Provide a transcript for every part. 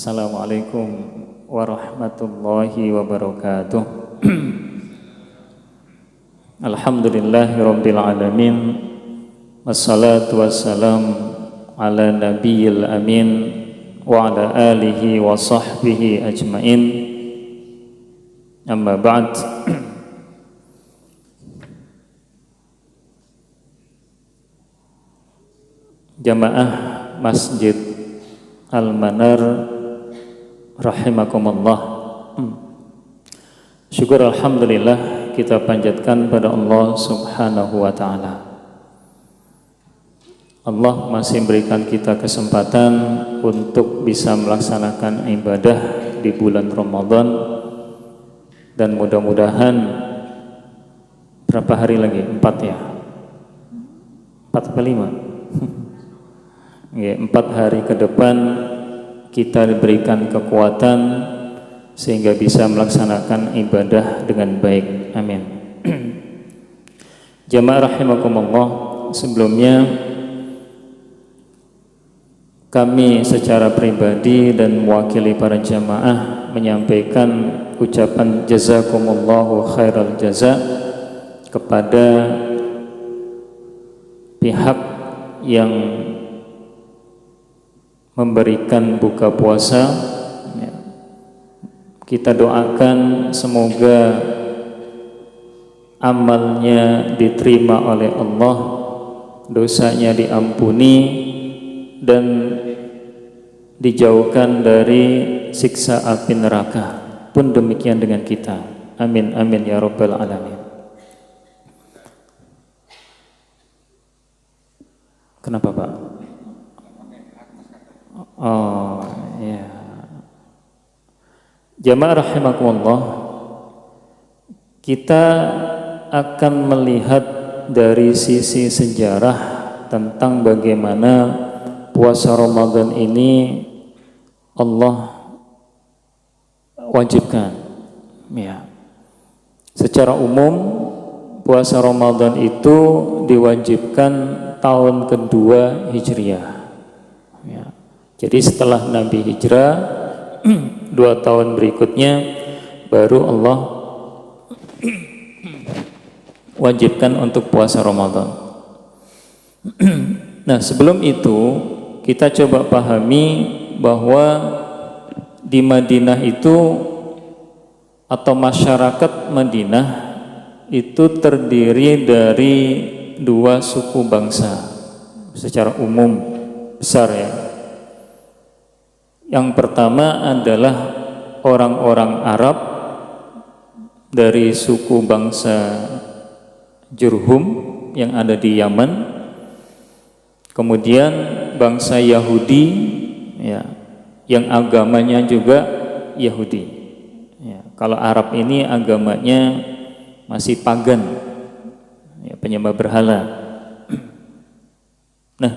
Assalamualaikum warahmatullahi wabarakatuh. Alhamdulillahirabbil alamin. Wassalatu wassalam ala nabiyil amin wa ala alihi wa sahbihi ajmain. Amma ba'd. Jamaah Masjid Al-Manar rahimakumullah. Syukur alhamdulillah kita panjatkan pada Allah Subhanahu wa taala. Allah masih memberikan kita kesempatan untuk bisa melaksanakan ibadah di bulan Ramadan, dan mudah-mudahan berapa hari lagi? 4 ya? 4 atau 5? Ya, 4 hari ke depan kita diberikan kekuatan sehingga bisa melaksanakan ibadah dengan baik. Amin. Jamaah rahimakumullah, sebelumnya kami secara pribadi dan mewakili para jamaah menyampaikan ucapan jazakumullahu khairal jaza kepada pihak yang memberikan buka puasa. Kita doakan semoga amalnya diterima oleh Allah, dosanya diampuni dan dijauhkan dari siksa api neraka. Pun demikian dengan kita. Amin amin ya rabbal alamin. Kenapa Pak? Oh ya. Jamaah rahimakumullah, kita akan melihat dari sisi sejarah tentang bagaimana puasa Ramadan ini Allah wajibkan. Ya. Secara umum puasa Ramadan itu diwajibkan tahun kedua Hijriah. Ya. Jadi setelah Nabi hijrah 2 tahun berikutnya baru Allah wajibkan untuk puasa Ramadan. Nah, sebelum itu kita coba pahami bahwa di Madinah itu atau masyarakat Madinah itu terdiri dari 2 suku bangsa secara umum besar ya. Yang pertama adalah orang-orang Arab dari suku bangsa Jurhum yang ada di Yaman. Kemudian bangsa Yahudi ya, yang agamanya juga Yahudi. Ya, kalau Arab ini agamanya masih pagan, ya, penyembah berhala. Nah,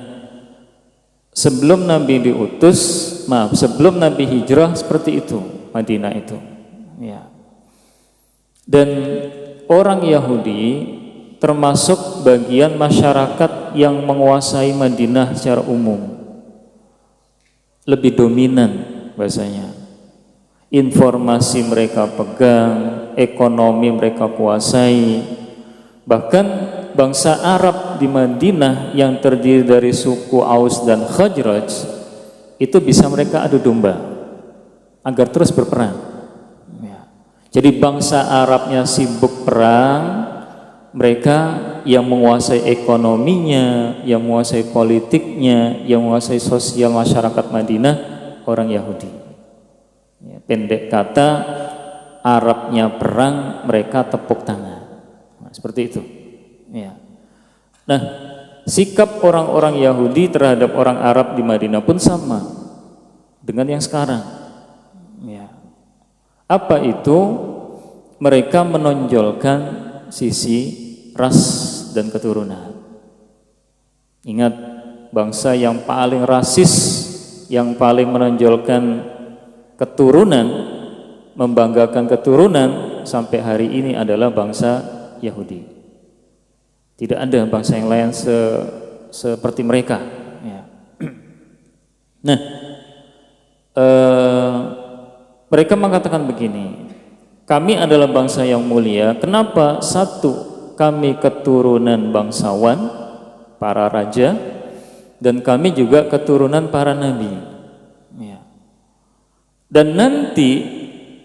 sebelum Nabi sebelum Nabi hijrah seperti itu Madinah itu. Ya. Dan orang Yahudi termasuk bagian masyarakat yang menguasai Madinah secara umum. Lebih dominan bahasanya. Informasi mereka pegang, ekonomi mereka kuasai. Bahkan bangsa Arab di Madinah yang terdiri dari suku Aus dan Khazraj itu bisa mereka adu domba agar terus berperang. Ya. Jadi bangsa Arabnya sibuk perang, mereka yang menguasai ekonominya, yang menguasai politiknya, yang menguasai sosial masyarakat Madinah orang Yahudi. Ya, pendek kata, Arabnya perang, mereka tepuk tangan. Nah, seperti itu. Ya. Nah, sikap orang-orang Yahudi terhadap orang Arab di Madinah pun sama dengan yang sekarang. Ya. Apa itu? Mereka menonjolkan sisi ras dan keturunan. Ingat, bangsa yang paling rasis, yang paling menonjolkan keturunan, membanggakan keturunan sampai hari ini adalah bangsa Yahudi. Tidak ada bangsa yang lain seperti mereka. Ya. Nah, Mereka mengatakan begini, kami adalah bangsa yang mulia. Kenapa? Satu, kami keturunan bangsawan, para raja, dan kami juga keturunan para nabi. Ya. Dan nanti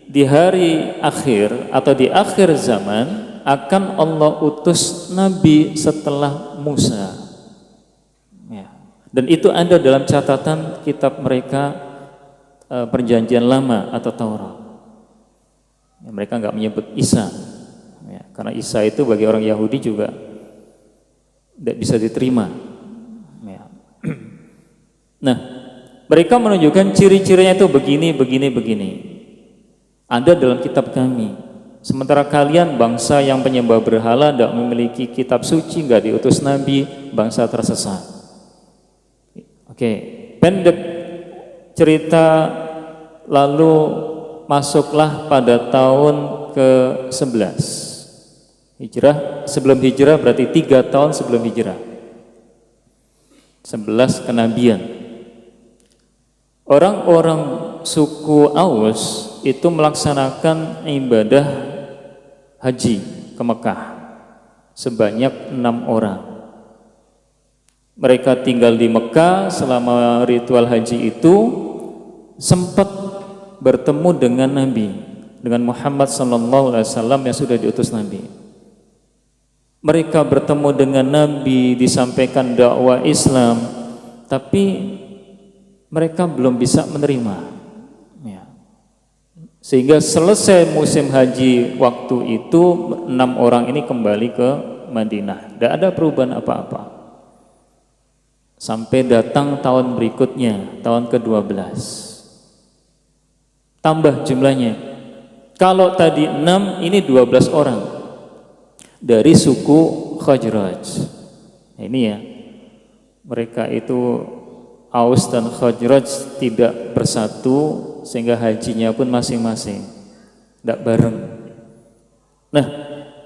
di hari akhir atau di akhir zaman akan Allah utus nabi setelah Musa. Ya. Dan itu ada dalam catatan kitab mereka, Perjanjian Lama atau Taurat. Ya, mereka nggak menyebut Isa, ya, karena Isa itu bagi orang Yahudi juga tidak bisa diterima. Ya. Nah, mereka menunjukkan ciri-cirinya itu begini, begini, begini. Ada dalam kitab kami. Sementara kalian bangsa yang penyembah berhala, tidak memiliki kitab suci, nggak diutus nabi, bangsa tersesat. Oke, pendek cerita. Lalu masuklah pada tahun ke-11 Hijrah. Sebelum Hijrah berarti 3 tahun sebelum Hijrah, 11 kenabian. Orang-orang suku Aus itu melaksanakan ibadah haji ke Mekah sebanyak 6 orang. Mereka tinggal di Mekah selama ritual haji itu, sempat bertemu dengan Nabi, dengan Muhammad SAW yang sudah diutus Nabi. Mereka bertemu dengan Nabi, disampaikan dakwah Islam, tapi mereka belum bisa menerima. Ya. Sehingga selesai musim haji waktu itu, 6 orang ini kembali ke Madinah. Tidak ada perubahan apa-apa. Sampai datang tahun berikutnya, tahun ke-12. Tambah jumlahnya. Kalau tadi 6, ini 12 orang dari suku Khazraj. Nah, ini ya, mereka itu Aus dan Khazraj tidak bersatu, sehingga hajinya pun masing-masing, tidak bareng. Nah,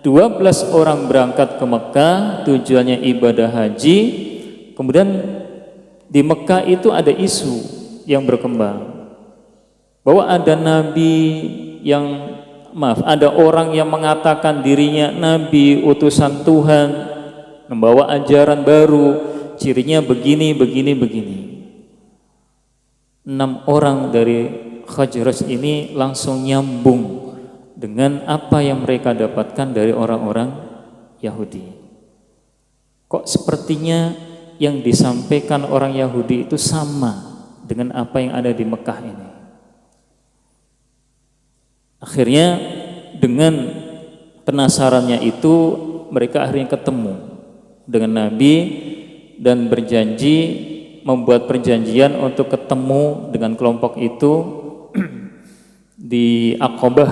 12 orang berangkat ke Mekah, tujuannya ibadah haji. Kemudian di Mekah itu ada isu yang berkembang, bahwa ada ada orang yang mengatakan dirinya nabi, utusan Tuhan, membawa ajaran baru, cirinya begini, begini, begini. 6 orang dari Khazraj ini langsung nyambung dengan apa yang mereka dapatkan dari orang-orang Yahudi. Kok sepertinya yang disampaikan orang Yahudi itu sama dengan apa yang ada di Mekah ini. Akhirnya dengan penasarannya itu, mereka akhirnya ketemu dengan Nabi dan berjanji, membuat perjanjian untuk ketemu dengan kelompok itu di Aqabah,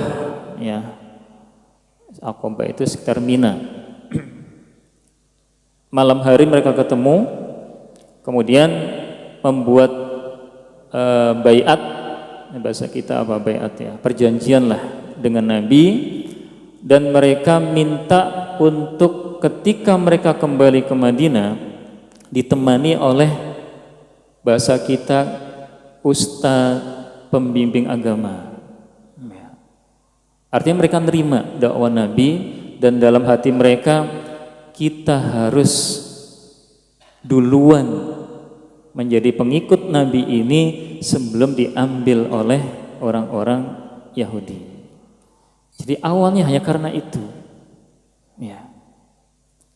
ya. Aqabah itu sekitar Mina. Malam hari mereka ketemu, kemudian membuat baiat. Bahasa kita apa baiat ya, perjanjian lah dengan Nabi. Dan mereka minta untuk ketika mereka kembali ke Madinah ditemani oleh, bahasa kita, ustaz pembimbing agama. Artinya mereka nerima dakwah Nabi, dan dalam hati mereka, kita harus duluan menjadi pengikut Nabi ini sebelum diambil oleh orang-orang Yahudi. Jadi awalnya hanya karena itu. Ya.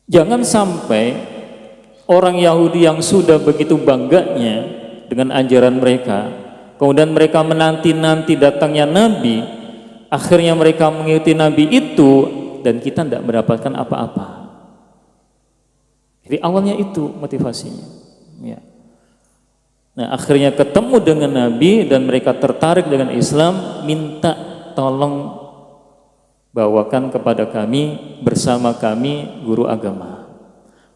Jangan sampai orang Yahudi yang sudah begitu bangganya dengan ajaran mereka, kemudian mereka menanti-nanti datangnya Nabi, akhirnya mereka mengikuti Nabi itu, dan kita tidak mendapatkan apa-apa. Jadi awalnya itu motivasinya. Ya. Nah, akhirnya ketemu dengan Nabi dan mereka tertarik dengan Islam, minta tolong bawakan kepada kami, bersama kami, guru agama.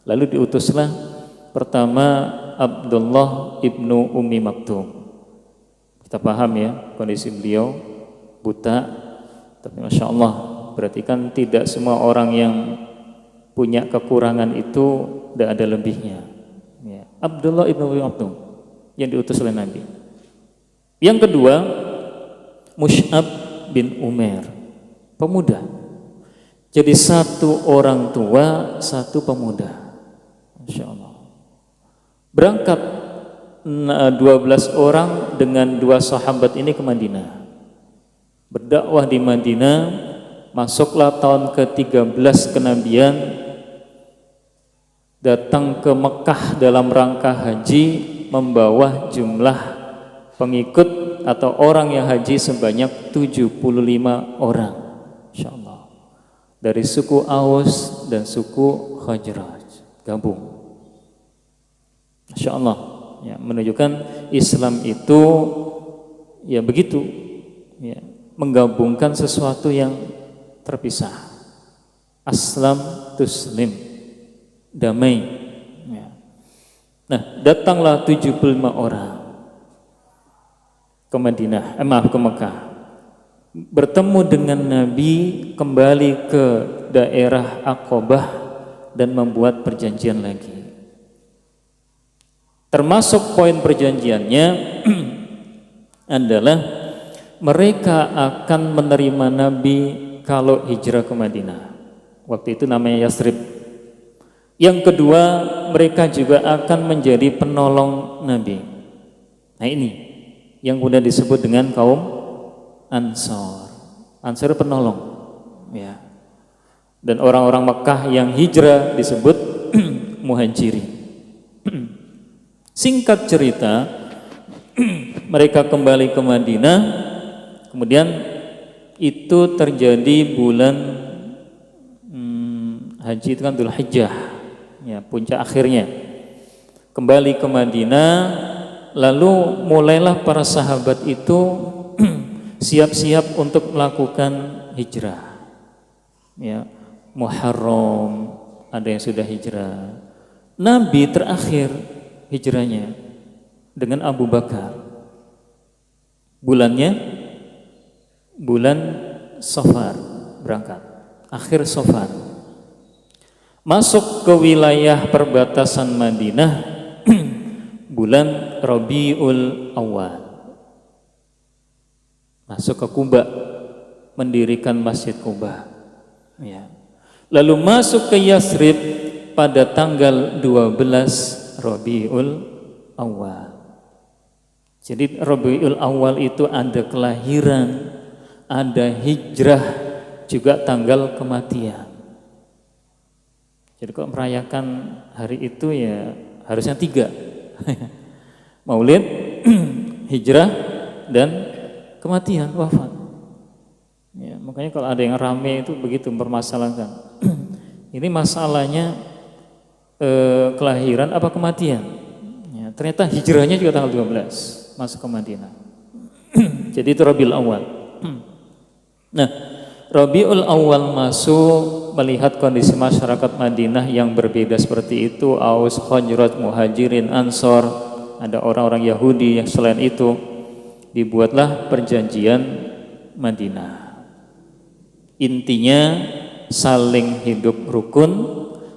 Lalu diutuslah pertama Abdullah ibnu Ummi Maktum. Kita paham ya kondisi beliau, buta, tapi Masya Allah, berarti kan tidak semua orang yang punya kekurangan itu tidak ada lebihnya. Ya. Abdullah ibnu Ummi Maktum yang diutus oleh Nabi. Yang kedua, Mus'ab bin Umair, pemuda. Jadi satu orang tua, satu pemuda. Masya Allah. Berangkat 12 orang dengan 2 sahabat ini ke Madinah. Berdakwah di Madinah, masuklah tahun ke-13 kenabian, datang ke Mekah dalam rangka haji, membawa jumlah pengikut atau orang yang haji sebanyak 75 orang. Insya Allah. Dari suku Aus dan suku Khazraj gabung. Masya Allah, ya, menunjukkan Islam itu ya begitu, ya, menggabungkan sesuatu yang terpisah. Aslam tuslim, damai. Ya. Nah, datanglah 75 orang ke Madinah, ke Mekah. Bertemu dengan Nabi, kembali ke daerah Aqabah dan membuat perjanjian lagi. Termasuk poin perjanjiannya adalah mereka akan menerima Nabi kalau hijrah ke Madinah. Waktu itu namanya Yasrib. Yang kedua, mereka juga akan menjadi penolong Nabi. Nah ini yang kemudian disebut dengan kaum Ansor. Ansor penolong, ya. Dan orang-orang Mekah yang hijrah disebut Muhajirin. Singkat cerita, mereka kembali ke Madinah. Kemudian itu terjadi bulan haji itu kan Dzulhijjah, ya, puncak akhirnya. Kembali ke Madinah, lalu mulailah para sahabat itu siap-siap untuk melakukan hijrah. Ya, Muharram ada yang sudah hijrah. Nabi terakhir hijrahnya dengan Abu Bakar. Bulannya bulan Safar berangkat, akhir Safar. Masuk ke wilayah perbatasan Madinah bulan Rabiul Awal. Masuk ke Kuba, mendirikan Masjid Kuba. Ya. Lalu masuk ke Yasrib pada tanggal 12 Rabiul Awal. Jadi Rabiul Awal itu ada kelahiran, ada hijrah, juga tanggal kematian. Jadi kok merayakan hari itu ya harusnya 3. Maulid, hijrah, dan kematian, wafat. Ya, makanya kalau ada yang rame itu begitu mempermasalahkan. Ini masalahnya kelahiran apa kematian? Ya, ternyata hijrahnya juga tanggal 12 masuk ke Madinah. Jadi itu Rabiul Awal. Nah, Rabiul Awal masuk, melihat kondisi masyarakat Madinah yang berbeda seperti itu, Aus, Khazraj, Muhajirin, Ansor, ada orang-orang Yahudi yang selain itu, dibuatlah perjanjian Madinah. Intinya saling hidup rukun,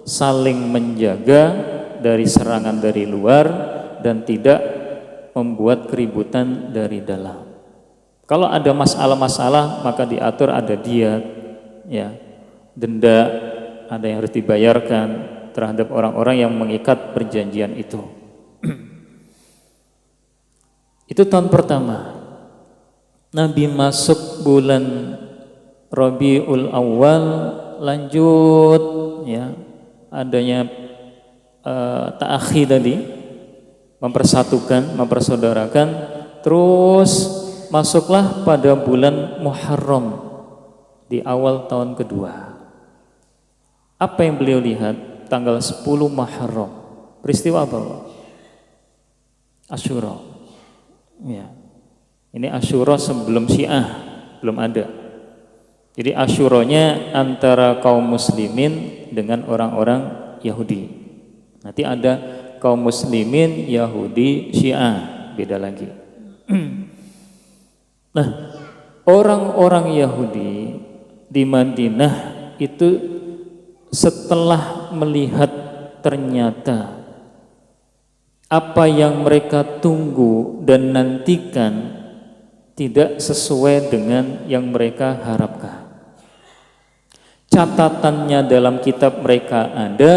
saling menjaga dari serangan dari luar, dan tidak membuat keributan dari dalam. Kalau ada masalah-masalah maka diatur, ada diat, ya, denda, ada yang harus dibayarkan terhadap orang-orang yang mengikat perjanjian itu. Itu tahun pertama. Nabi masuk bulan Rabiul Awal, lanjut, ya, adanya ta'akhi tadi, mempersatukan, mempersaudarakan, terus masuklah pada bulan Muharram di awal tahun kedua. Apa yang beliau lihat? Tanggal 10 Muharram. Peristiwa apa, Pak? Asyura. Ya. Ini Asyura sebelum Syiah, belum ada. Jadi Asyuranya antara kaum muslimin dengan orang-orang Yahudi. Nanti ada kaum muslimin, Yahudi, Syiah, beda lagi. Nah, orang-orang Yahudi di Madinah itu setelah melihat ternyata apa yang mereka tunggu dan nantikan tidak sesuai dengan yang mereka harapkan. Catatannya dalam kitab mereka ada,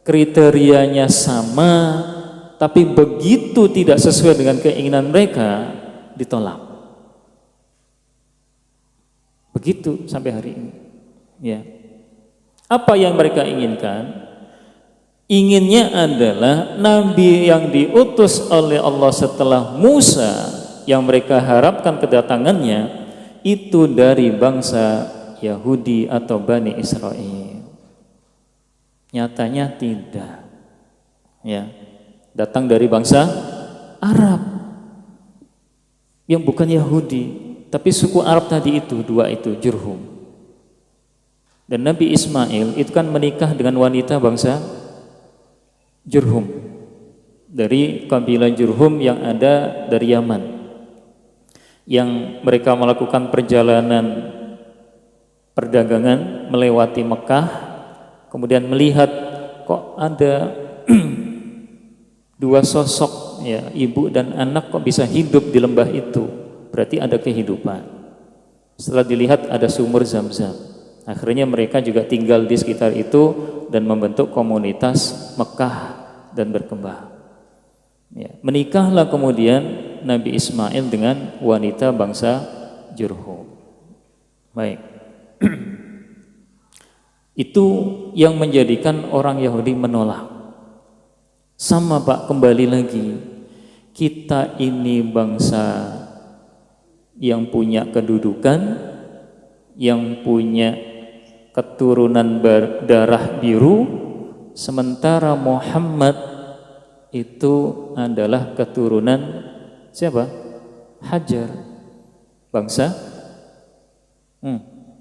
kriterianya sama, tapi begitu tidak sesuai dengan keinginan mereka, ditolak. Begitu sampai hari ini. Ya. Apa yang mereka inginkan? Inginnya adalah nabi yang diutus oleh Allah setelah Musa, yang mereka harapkan kedatangannya itu dari bangsa Yahudi atau Bani Israel. Nyatanya tidak. Ya. Datang dari bangsa Arab yang bukan Yahudi, tapi suku Arab tadi itu, dua itu, Jurhum. Dan Nabi Ismail itu kan menikah dengan wanita bangsa Jurhum, dari kabilah Jurhum yang ada dari Yaman, yang mereka melakukan perjalanan perdagangan melewati Mekah, kemudian melihat kok ada dua sosok, ya, ibu dan anak kok bisa hidup di lembah itu, berarti ada kehidupan. Setelah dilihat ada sumur Zam-Zam, akhirnya mereka juga tinggal di sekitar itu dan membentuk komunitas Mekah dan berkembang. Ya, menikahlah kemudian Nabi Ismail dengan wanita bangsa Jurhum. Baik. Itu yang menjadikan orang Yahudi menolak. Sama Pak, kembali lagi, kita ini bangsa yang punya kedudukan, yang punya keturunan darah biru, sementara Muhammad itu adalah keturunan siapa? Hajar, bangsa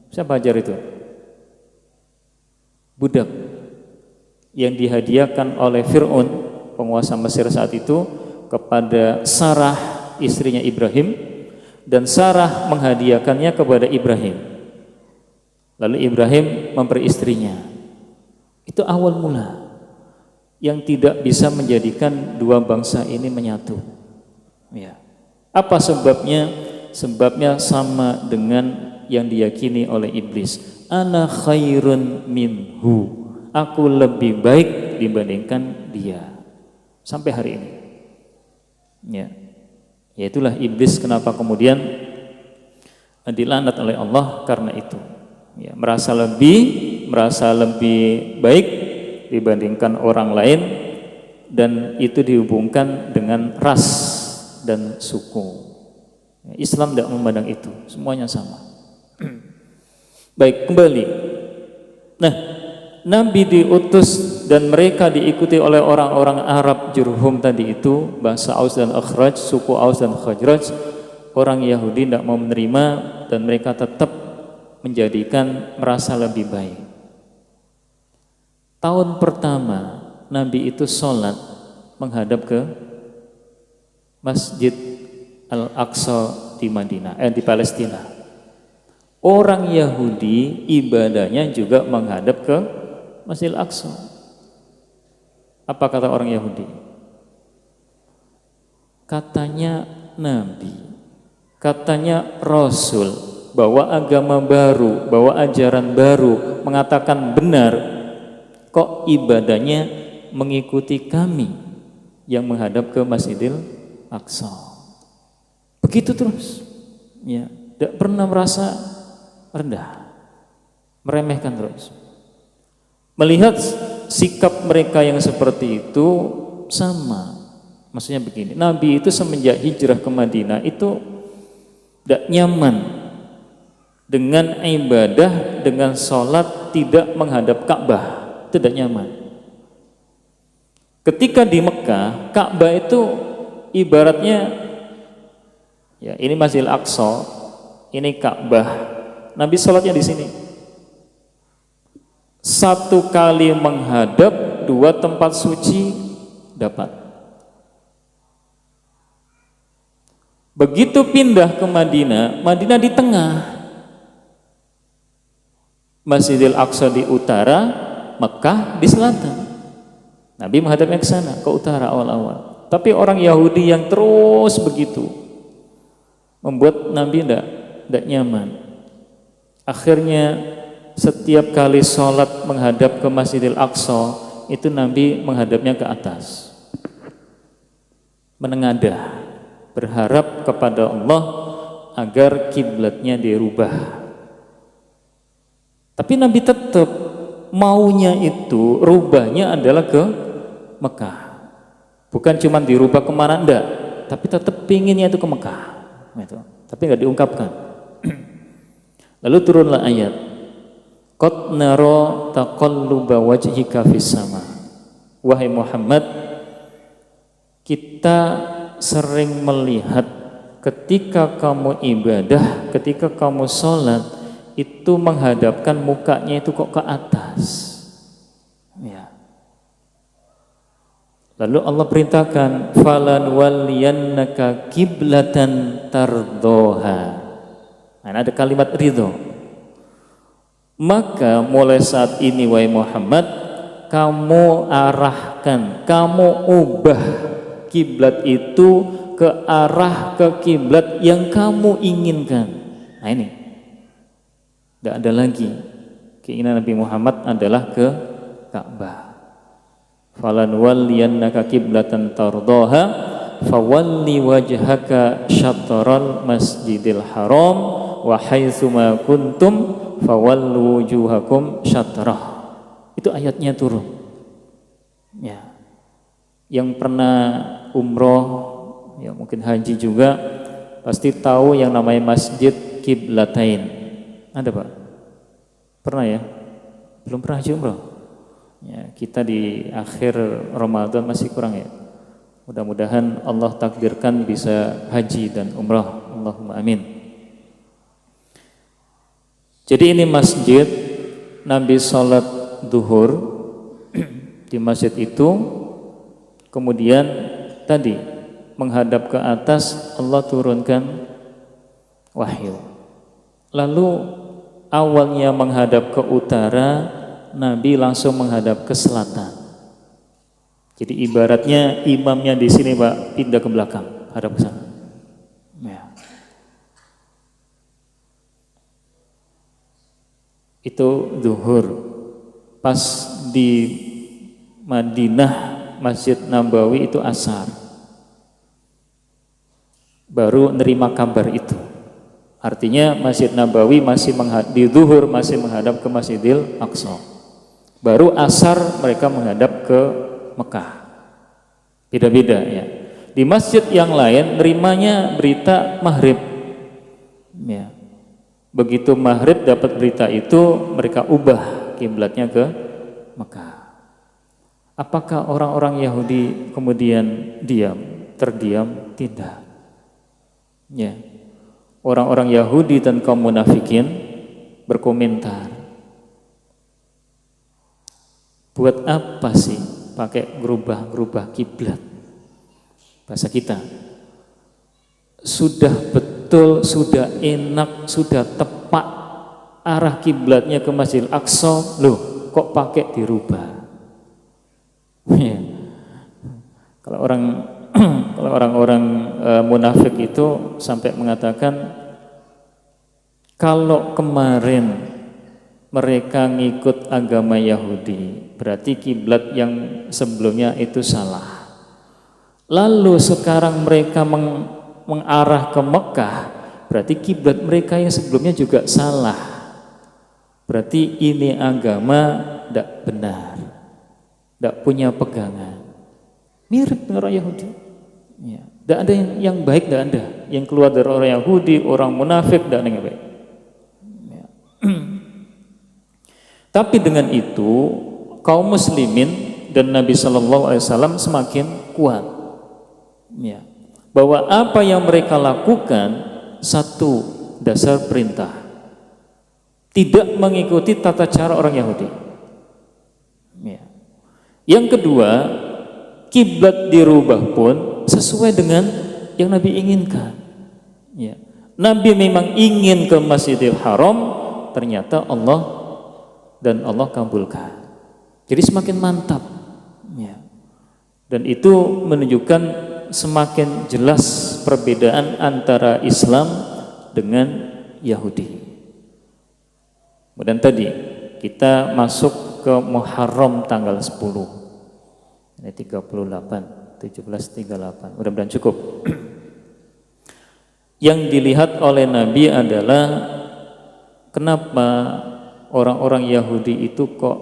siapa Hajar itu? Budak yang dihadiahkan oleh Fir'aun, penguasa Mesir saat itu, kepada Sarah, istrinya Ibrahim, dan Sarah menghadiahkannya kepada Ibrahim. Lalu Ibrahim memperistrinya. Itu awal mula yang tidak bisa menjadikan dua bangsa ini menyatu. Ya. Apa sebabnya? Sebabnya sama dengan yang diyakini oleh iblis. Ana khairun minhu, aku lebih baik dibandingkan dia. Sampai hari ini. Ya. Yaitulah iblis, kenapa kemudian dilaknat oleh Allah karena itu. Ya, merasa lebih baik dibandingkan orang lain, dan itu dihubungkan dengan ras dan suku. Islam tidak memandang itu, semuanya sama. Baik, kembali. Nah, Nabi diutus dan mereka diikuti oleh orang-orang Arab Jurhum tadi itu, bangsa Aus dan Khazraj, suku Aus dan Khazraj. Orang Yahudi tidak mau menerima dan mereka tetap menjadikan merasa lebih baik. Tahun pertama Nabi itu sholat menghadap ke Masjid Al-Aqsa di Madinah, di Palestina. Orang Yahudi ibadahnya juga menghadap ke Masjid Al-Aqsa. Apa kata orang Yahudi? Katanya Nabi, katanya Rasul, bawa agama baru, bawa ajaran baru, mengatakan benar, kok ibadahnya mengikuti kami yang menghadap ke Masjidil Aqsa. Begitu terus, ya, tidak pernah merasa rendah, meremehkan terus. Melihat sikap mereka yang seperti itu sama, maksudnya begini, Nabi itu semenjak hijrah ke Madinah itu tidak nyaman dengan ibadah, dengan sholat tidak menghadap Ka'bah, tidak nyaman. Ketika di Mekah, Ka'bah itu ibaratnya, ya, ini Masjidil Aqsa, ini Ka'bah. Nabi sholatnya di sini. Satu kali menghadap, dua tempat suci dapat. Begitu pindah ke Madinah, Madinah di tengah, Masjidil Aqsa di utara, Mekah di selatan. Nabi menghadapnya ke sana, ke utara awal-awal. Tapi orang Yahudi yang terus begitu, membuat Nabi tidak nyaman. Akhirnya setiap kali sholat menghadap ke Masjidil Aqsa, itu Nabi menghadapnya ke atas, menengadah, berharap kepada Allah agar kiblatnya dirubah. Tapi Nabi tetap maunya itu, rubahnya adalah ke Mekah. Bukan cuma dirubah kemana, enggak, tapi tetap pinginnya itu ke Mekah gitu. Tapi nggak diungkapkan. Lalu turunlah ayat, qad nara taqalluba wajhika fis sama. Wahai Muhammad, kita sering melihat ketika kamu ibadah, ketika kamu sholat, itu menghadapkan mukanya itu kok ke atas ya. Lalu Allah perintahkan, falan waliyannaka kiblatan tardoha. Nah, ada kalimat ridho. Maka mulai saat ini wahai Muhammad, kamu arahkan, kamu ubah kiblat itu ke arah ke kiblat yang kamu inginkan. Nah ini, tidak ada lagi keinginan Nabi Muhammad adalah ke Ka'bah. Falan walliyannaka kiblatan tardaha fawalli wajhaka syatral masjidil haram wa haitsuma kuntum fawallu wujuhakum syatrah. Itu ayatnya turun ya. Yang pernah umroh ya, mungkin haji juga, pasti tahu yang namanya Masjid Qiblatain. Ada Pak? Pernah ya? Belum pernah haji umroh? Ya, kita di akhir Ramadan masih kurang ya. Mudah-mudahan Allah takdirkan bisa haji dan umroh. Allahumma amin. Jadi ini masjid, Nabi sholat duhur di masjid itu, kemudian tadi menghadap ke atas, Allah turunkan wahyu. Lalu awalnya menghadap ke utara, Nabi langsung menghadap ke selatan. Jadi ibaratnya imamnya di sini Pak, pindah ke belakang, hadap ke sana. Ya. Itu zuhur. Pas di Madinah, Masjid Nabawi itu asar. Baru nerima kabar itu. Artinya Masjid Nabawi masih di zuhur masih menghadap ke Masjidil Aqsa. Baru asar mereka menghadap ke Mekah. Beda-beda ya. Di masjid yang lain nerimanya berita maghrib. Ya. Begitu maghrib dapat berita itu, mereka ubah kiblatnya ke Mekah. Apakah orang-orang Yahudi kemudian terdiam? Tidak. Ya. Orang-orang Yahudi dan kaum munafikin berkomentar, buat apa sih pakai gerubah kiblat? Bahasa kita, sudah betul, sudah enak, sudah tepat arah kiblatnya ke Masjidil Aqsa, loh kok pakai dirubah? Ya. Kalau orang-orang munafik itu sampai mengatakan, kalau kemarin mereka ngikut agama Yahudi, berarti kiblat yang sebelumnya itu salah. Lalu sekarang mereka mengarah ke Mekah, berarti kiblat mereka yang sebelumnya juga salah. Berarti ini agama tidak benar, tidak punya pegangan. Mirip dengan orang Yahudi. Ya. Tidak ada yang baik, tidak ada. Yang keluar dari orang Yahudi, orang munafik, tidak ada yang baik. Ya. Tapi dengan itu kaum muslimin dan Nabi SAW semakin kuat. Ya. Bahwa apa yang mereka lakukan, satu, dasar perintah. Tidak mengikuti tata cara orang Yahudi. Ya. Yang kedua, kiblat dirubah pun sesuai dengan yang Nabi inginkan. Ya. Nabi memang ingin ke Masjidil Haram, ternyata Allah kabulkan. Jadi semakin mantap. Ya. Dan itu menunjukkan semakin jelas perbedaan antara Islam dengan Yahudi. Kemudian tadi kita masuk ke Muharram tanggal 10. Ini 38, 1738. Mudah-mudahan cukup. Yang dilihat oleh Nabi adalah kenapa orang-orang Yahudi itu kok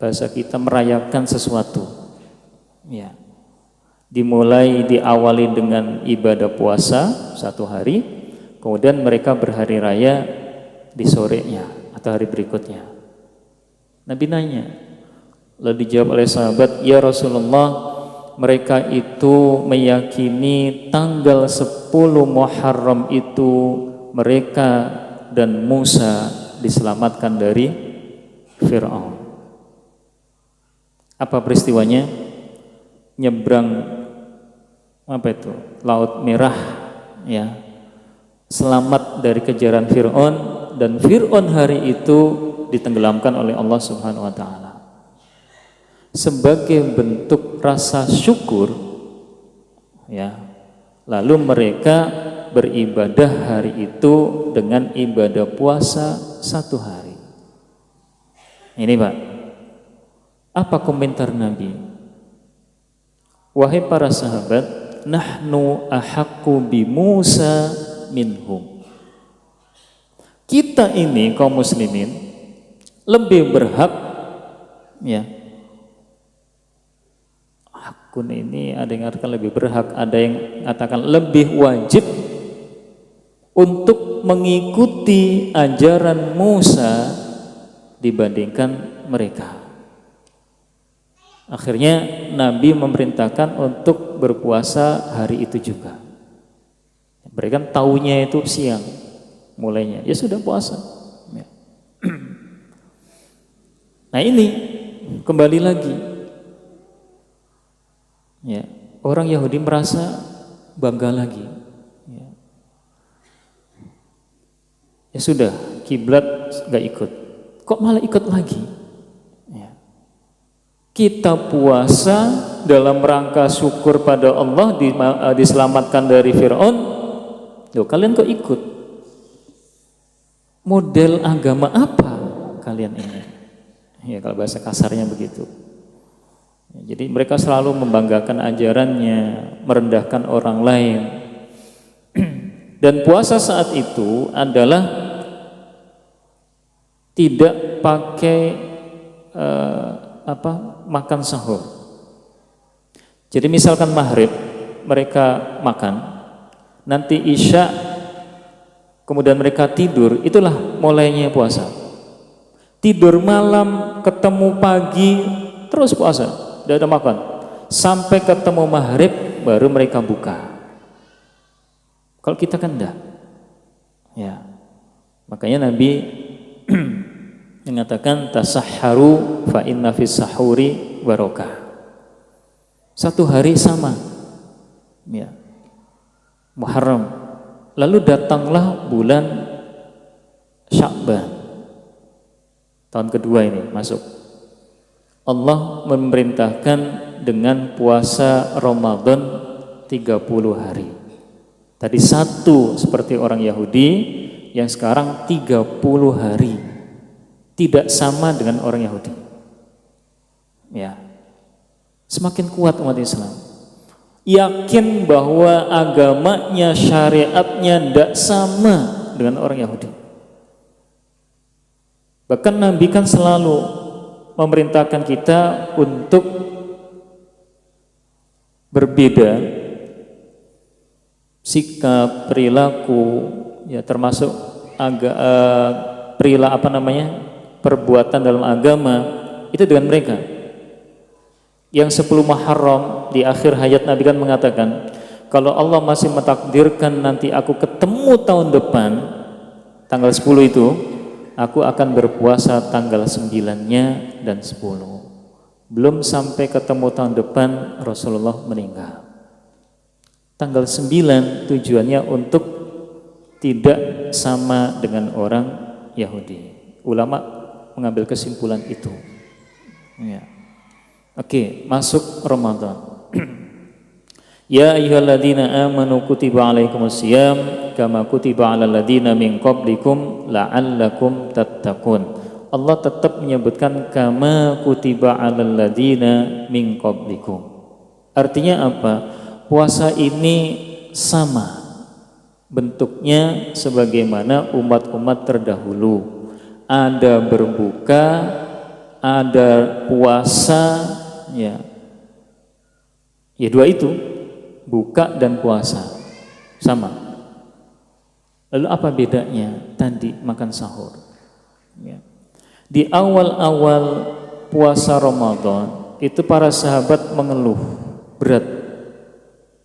bahasa kita merayakan sesuatu. Ya. Diawali dengan ibadah puasa 1 hari, kemudian mereka berhari raya di sorenya atau hari berikutnya. Nabi nanya, lalu dijawab oleh sahabat, ya Rasulullah, mereka itu meyakini tanggal 10 Muharram itu mereka dan Musa diselamatkan dari Fir'aun. Apa peristiwanya? Nyebrang Laut Merah, ya, selamat dari kejaran Fir'aun, dan Fir'aun hari itu ditenggelamkan oleh Allah Subhanahu wa taala. Sebagai bentuk rasa syukur, ya, lalu mereka beribadah hari itu dengan ibadah puasa 1 hari. Ini Pak, apa komentar Nabi? Wahai para sahabat, nahnu ahaqqu bi Musa minhum. Kita ini kaum muslimin lebih berhak, ya. Hakun ini ada yang mengatakan lebih berhak, ada yang mengatakan lebih wajib untuk mengikuti ajaran Musa dibandingkan mereka. Akhirnya Nabi memerintahkan untuk berpuasa hari itu juga. Mereka kan taunya itu siang mulainya, ya sudah puasa. Ya. Nah ini kembali lagi, ya, orang Yahudi merasa bangga lagi. Ya sudah, kiblat nggak ikut, kok malah ikut lagi? Kita puasa dalam rangka syukur pada Allah diselamatkan dari Fir'aun. Loh, kalian kok ikut? Model agama apa kalian ini? Ya, kalau bahasa kasarnya begitu. Ya, jadi mereka selalu membanggakan ajarannya, merendahkan orang lain. Dan puasa saat itu adalah tidak pakai makan sahur. Jadi misalkan maghrib mereka makan, nanti isya kemudian mereka tidur, itulah mulainya puasa. Tidur malam, ketemu pagi, terus puasa, tidak ada makan, sampai ketemu maghrib baru mereka buka. Kalau kita kan enggak, ya. Makanya Nabi mengatakan tasahharu fa inna fis sahuri barokah. 1 hari sama, ya, Muharram. Lalu datanglah bulan Sya'ban, tahun kedua ini masuk. Allah memerintahkan dengan puasa Ramadan 30 hari. Tadi 1 seperti orang Yahudi, yang sekarang 30 hari. Tidak sama dengan orang Yahudi. Ya. Semakin kuat umat Islam. Yakin bahwa agamanya, syariatnya tidak sama dengan orang Yahudi. Bahkan Nabi kan selalu memerintahkan kita untuk berbeda sikap, perilaku, ya, termasuk perbuatan dalam agama itu dengan mereka. Yang 10 Muharram di akhir hayat Nabi kan mengatakan, kalau Allah masih mentakdirkan nanti aku ketemu tahun depan tanggal 10 itu, aku akan berpuasa tanggal 9-nya dan 10. Belum sampai ketemu tahun depan Rasulullah meninggal. Tanggal 9 tujuannya untuk tidak sama dengan orang Yahudi. Ulama mengambil kesimpulan itu. Ya. Oke, masuk Ramadan. Ya ayyuhalladzina amanu kutiba alaikumusiyam kama kutiba alal ladzina min qablikum la'allakum tattaqun. Allah tetap menyebutkan kama kutiba alal ladzina min qablikum. Artinya apa? Puasa ini sama bentuknya sebagaimana umat-umat terdahulu. Ada berbuka, ada puasa, ya. Ya dua itu, buka dan puasa. Sama. Lalu apa bedanya tadi makan sahur? Ya. Di awal-awal puasa Ramadan itu para sahabat mengeluh berat.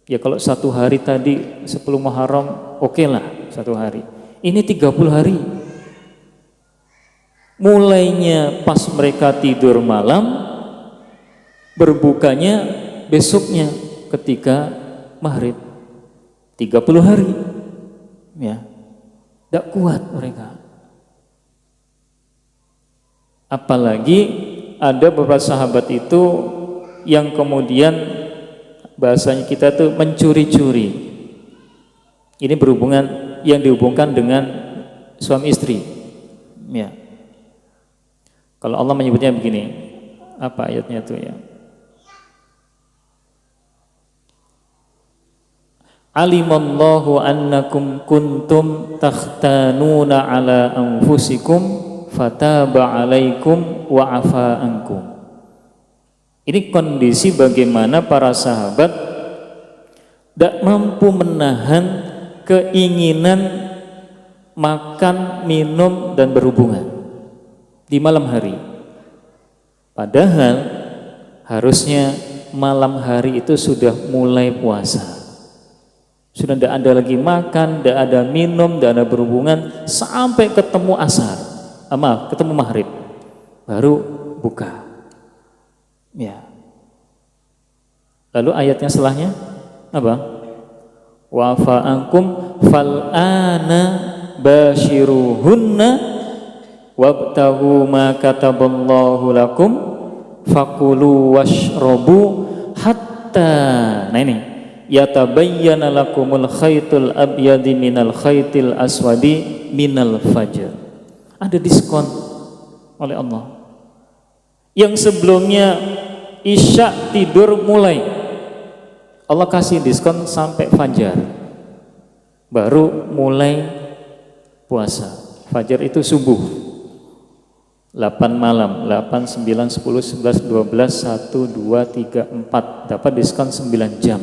Ya kalau satu hari tadi 10 Muharram oke lah satu hari. Ini 30 hari. Mulainya pas mereka tidur malam, berbukanya besoknya ketika maghrib. 30 hari. Ya. Tidak kuat mereka. Apalagi ada beberapa sahabat itu yang kemudian bahasanya kita tuh mencuri-curi. Ini berhubungan yang dihubungkan dengan suami istri. Ya. Kalau Allah menyebutnya begini, apa ayatnya itu ya? Alimallahu annakum kuntum takhtanuna ala anfusikum fataba alaikum wa afa ankum. Ini kondisi bagaimana para sahabat tidak mampu menahan keinginan makan, minum dan berhubungan di malam hari. Padahal harusnya malam hari itu sudah mulai puasa. Sudah tidak ada lagi makan, tidak ada minum, tidak ada berhubungan sampai ketemu asar. Maaf, ketemu maghrib baru buka. Ya. Lalu ayatnya setelahnya apa? Wa fa'ankum fal'ana bashiruhunna wabtaghu ma kataballahu lakum fakulu washrabu hatta. Nah ini yatabayyana lakumul khaytul abyadi minal khaytil aswadi minal fajr. Ada diskon oleh Allah. Yang sebelumnya Isya tidur mulai, Allah kasih diskon sampai fajar. Baru mulai puasa. Fajar itu subuh. 8 malam, 8, 9, 10, 11, 12, 1, 2, 3, 4. Dapat diskon 9 jam.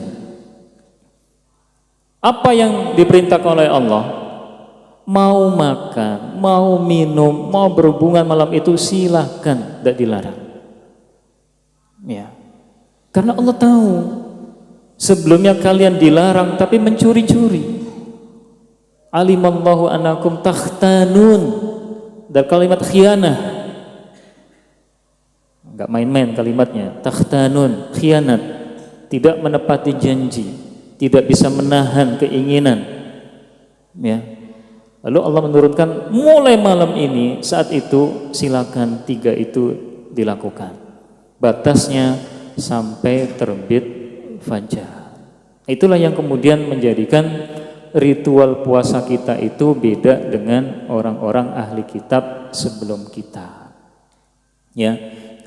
Apa yang diperintahkan oleh Allah? Mau makan, mau minum, mau berhubungan malam itu silahkan, tidak dilarang. Ya, karena Allah tahu sebelumnya kalian dilarang tapi mencuri-curi. Alimallahu annakum takhtanun, dan kalimat khianah, nggak main-main kalimatnya. Takhtanun, khianat, tidak menepati janji, tidak bisa menahan keinginan. Ya. Lalu Allah menurunkan mulai malam ini, saat itu silakan 3 itu dilakukan. Batasnya sampai terbit fajar. Itulah yang kemudian menjadikan ritual puasa kita itu beda dengan orang-orang ahli kitab sebelum kita. Ya.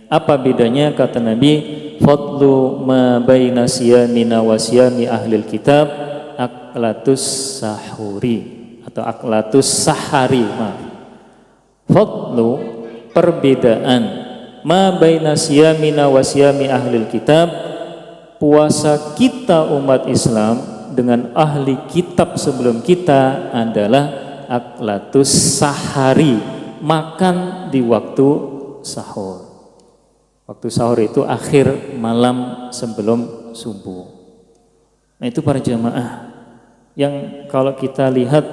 Apa bedanya? Kata Nabi, fadlu ma baina siyamina wa siyami ahlil kitab aklatus sahuri atau aklatus sahari. Fadlu, perbedaan ma baina siyamina wa siyami ahlil kitab, puasa kita umat Islam dengan ahli kitab sebelum kita adalah aklatus sahari, makan di waktu sahur. Waktu sahur itu akhir malam sebelum subuh. Nah itu para jamaah yang kalau kita lihat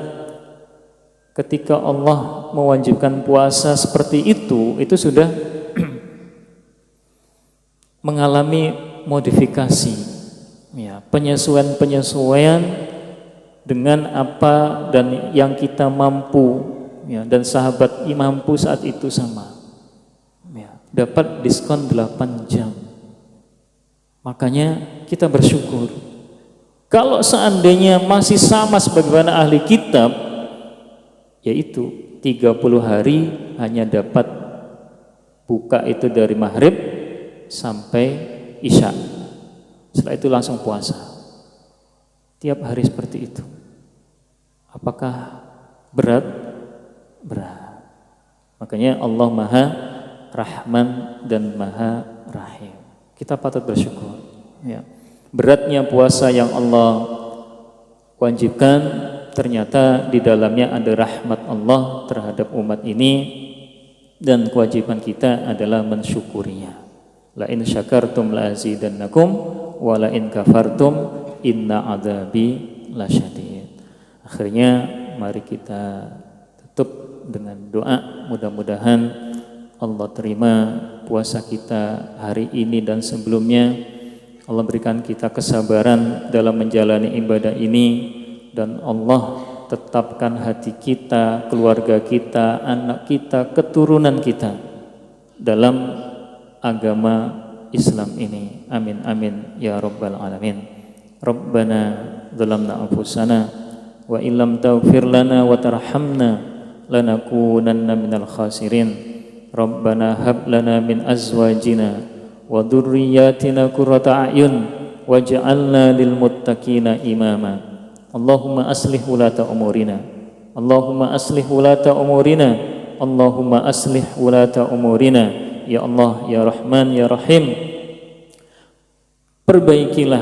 ketika Allah mewajibkan puasa seperti itu sudah mengalami modifikasi, ya, penyesuaian dengan apa dan yang kita mampu, ya, dan sahabat mampu saat itu sama. Dapat diskon 8 jam. Makanya kita bersyukur. Kalau seandainya masih sama sebagaimana ahli kitab, yaitu 30 hari hanya dapat buka itu dari maghrib sampai isya. Setelah itu langsung puasa. Tiap hari seperti itu. Apakah berat? Berat. Makanya Allah Maha Rahman dan Maha Rahim. Kita patut bersyukur. Ya. Beratnya puasa yang Allah wajibkan, ternyata di dalamnya ada rahmat Allah terhadap umat ini, dan kewajiban kita adalah mensyukurinya. La in syakartum la azidannakum wa la in kafartum inna adzabi lasyadid. Akhirnya mari kita tutup dengan doa, mudah-mudahan Allah terima puasa kita hari ini dan sebelumnya. Allah berikan kita kesabaran dalam menjalani ibadah ini, dan Allah tetapkan hati kita, keluarga kita, anak kita, keturunan kita dalam agama Islam ini. Amin amin ya rabbal alamin. Rabbana zalamna anfusana wa illam taghfir lana wa tarhamna lanakunanna minal khasirin. Rabbana hab lana min azwajina wa dzurriyyatina qurrata a'yun waj'alna lil muttaqina imama. Allahumma aslih wulata umurina, Allahumma aslih wulata umurina, Allahumma aslih wulata umurina. Ya Allah, ya Rahman, ya Rahim, perbaikilah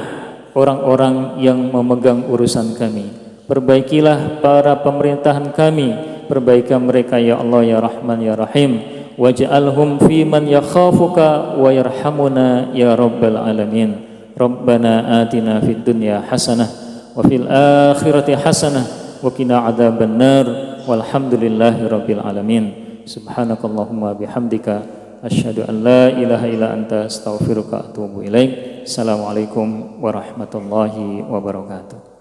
orang-orang yang memegang urusan kami, perbaikilah para pemerintahan kami, perbaikan mereka ya Allah, ya Rahman, ya Rahim. Waj'alhum fi man yakhafuka wa yarhamuna ya rabbal alamin. Rabbana atina fid dunya hasanah wa fil akhirati hasanah wa qina adzabannar. Walhamdulillahi rabbil alamin. Subhanakallahumma bihamdika asyhadu an la ilaha illa anta astaghfiruka wa atubu ilaik. Assalamualaikum warahmatullahi wabarakatuh.